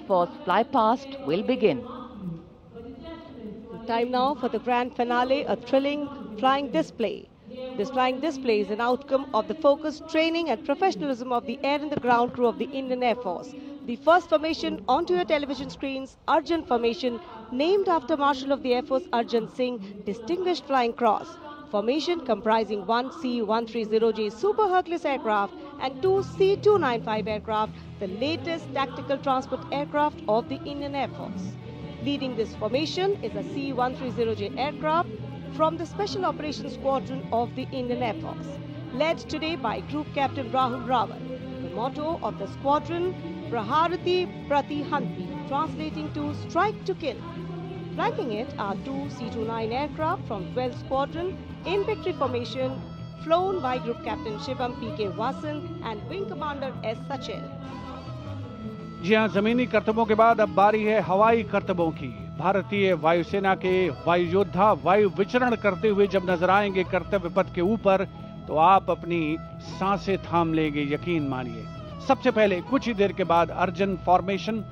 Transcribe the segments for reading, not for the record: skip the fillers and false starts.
Force flypast will begin. Time now for the grand finale, a thrilling flying display. This flying display is an outcome of the focused training and professionalism of the air and the ground crew of the Indian Air Force. The first formation onto your television screens, Arjun Formation, named after Marshal of the Air Force Arjun Singh, Distinguished Flying Cross. Formation comprising one C-130J Super Hercules aircraft and two C-295 aircraft, the latest tactical transport aircraft of the Indian Air Force. Leading this formation is a C-130J aircraft from the Special Operations Squadron of the Indian Air Force, led today by Group Captain Rahul Rawat. The motto of the squadron, Praharati Pratihanti, translating to strike to kill. Flanking it are two C-29 aircraft from 12th Squadron in victory formation, flown by Group Captain Shivam P.K. Vasan and Wing Commander S. Sachin. जी हां, जमीनी करतबों के बाद अब बारी है हवाई करतबों की। भारतीय वायुसेना के वायु योद्धा वायु विचरण करते हुए जब नजर आएंगे कर्तव्य पथ के ऊपर, तो आप अपनी सांसें थाम लेंगे, यकीन मानिए। सबसे पहले कुछ ही देर के बाद अर्जन फॉर्मेशन,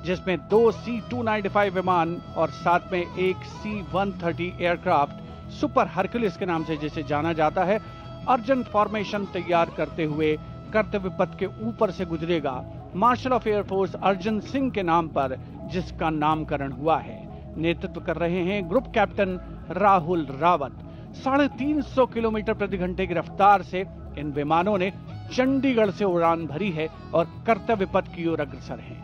जिसमें दो C-295 विमान और साथ में एक C-130 एयरक्राफ्ट सुपर हरक्यूलिस के नाम से जिसे जाना जाता है, अर्जन फॉर्मेशन तैयार करते हुए कर्तव्य पथ के ऊपर से गुजरेगा, marshal of air force Arjan Singh के नाम पर जिसका नामकरण हुआ है। नेतृत्व कर रहे हैं group captain Rahul Rawat. 350 kilometre प्रति घंटे की रफ्तार से इन विमानों ने चंडीगढ़ से उड़ान भरी है और कर्तव्य पथ की ओर अग्रसर हैं।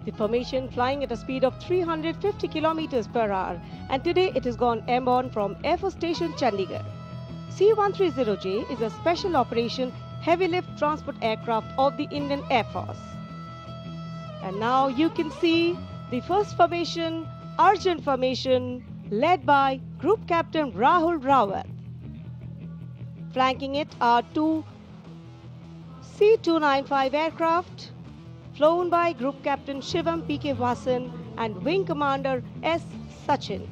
The formation flying at a speed of 350 kilometers per hour, and today it has gone airborne from Air Force Station Chandigarh. C-130J is a special operation heavy lift transport aircraft of the Indian Air Force. And now you can see the first formation, Arjun Formation, led by Group Captain Rahul Rawat. Flanking it are two C-295 aircraft, flown by Group Captain Shivam P.K. Vasan and Wing Commander S. Sachin.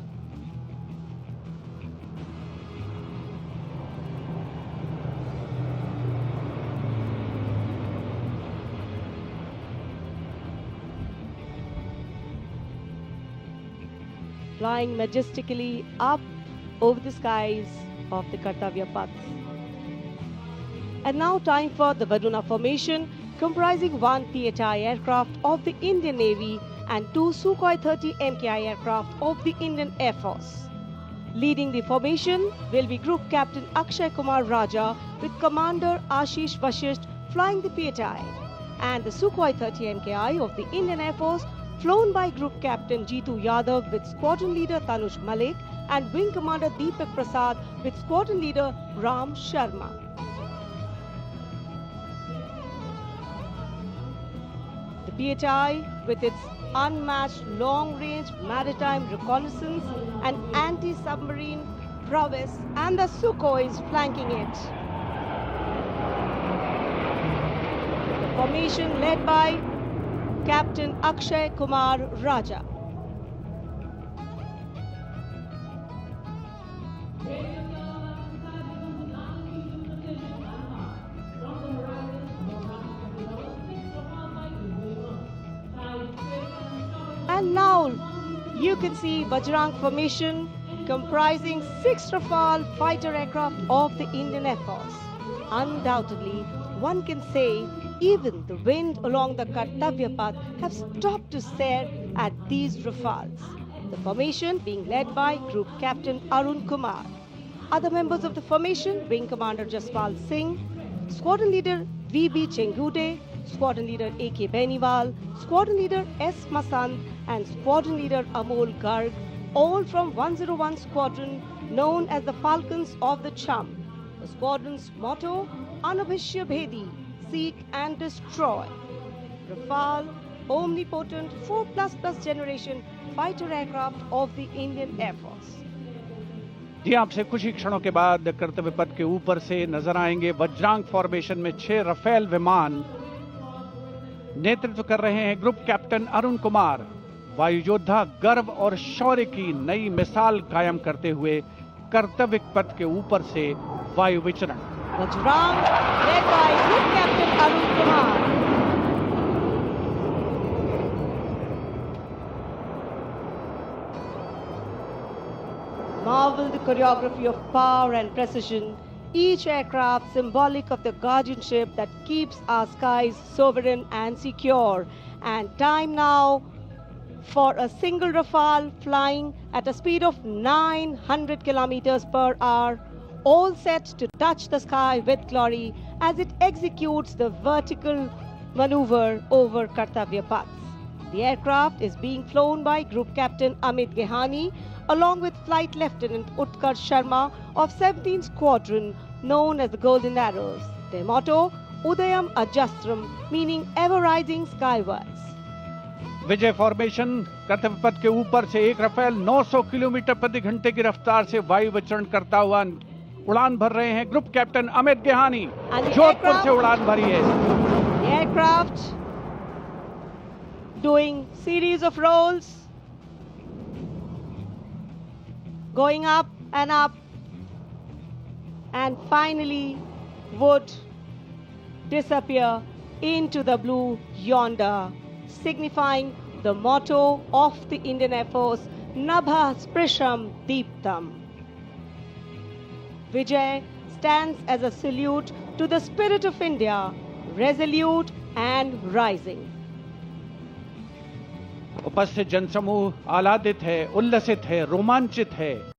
Flying majestically up over the skies of the Kartavya Path. And now time for the Varuna Formation, comprising one PHI aircraft of the Indian Navy and two Sukhoi 30 MKI aircraft of the Indian Air Force. Leading the formation will be Group Captain Akshay Kumar Raja with Commander Ashish Vashisht flying the PHI, and the Sukhoi 30 MKI of the Indian Air Force flown by Group Captain Jeetu Yadav with Squadron Leader Tanush Malik and Wing Commander Deepak Prasad with Squadron Leader Ram Sharma. The PHI, with its unmatched long-range maritime reconnaissance and anti-submarine prowess, and the Sukhois flanking it. The formation led by Captain Akshay Kumar Raja. And now you can see Bajrang Formation, comprising 6 Rafale fighter aircraft of the Indian Air Force. Undoubtedly, one can say even the wind along the Kartavya Path have stopped to stare at these Rafales. The formation being led by Group Captain Arun Kumar. Other members of the formation, Wing Commander Jaspal Singh, Squadron Leader V.B. Chengude, Squadron Leader A.K. Beniwal, Squadron Leader S. Masand, and Squadron Leader Amol Garg, all from 101 Squadron, known as the Falcons of the Chum. The squadron's motto, Anubhishya Bhedi, seek and destroy. Rafale, omnipotent 4++ generation fighter aircraft of the Indian Air Force. जी, आपसे कुछ ही क्षणों के बाद कर्तव्य पथ के ऊपर से नजर आएंगे वज्रांग फॉर्मेशन में 6 रफेल विमान। नेतृत्व कर रहे हैं ग्रुप कैप्टन अरुण कुमार। वायु योद्धा गर्व और शौर्य की नई मिसाल कायम करते हुए कर्तव्य पथ के ऊपर से वायु विचरण। Vajrang, led by Group Captain Arun Kumar. Marvel the choreography of power and precision, each aircraft symbolic of the guardianship that keeps our skies sovereign and secure. And time now for a single Rafale flying at a speed of 900 kilometers per hour, all set to touch the sky with glory as it executes the vertical maneuver over Kartavya Path. The aircraft is being flown by Group Captain Amit Gehani along with Flight Lieutenant Utkarsh Sharma of 17th Squadron, known as the Golden Arrows. Their motto, Udayam Ajastram, meaning ever rising skywards. Vijay formation कर्तव्य पथ के ऊपर से एक Rafale 900 kilometre प्रति घंटे की रफ्तार से वायु विचरण करता हुआ उड़ान भर रहे हैं ग्रुप कैप्टन अमित गेहानी, जोधपुर से उड़ान भरी है। The aircraft doing series of rolls, going up, and finally would disappear into the blue yonder, signifying the motto of the Indian Air Force, Nabha Sprisham Deeptam. Vijay stands as a salute to the spirit of India, resolute and rising. उपस्थित जनसमूह आह्लादित है, उल्लसित है, रोमांचित है।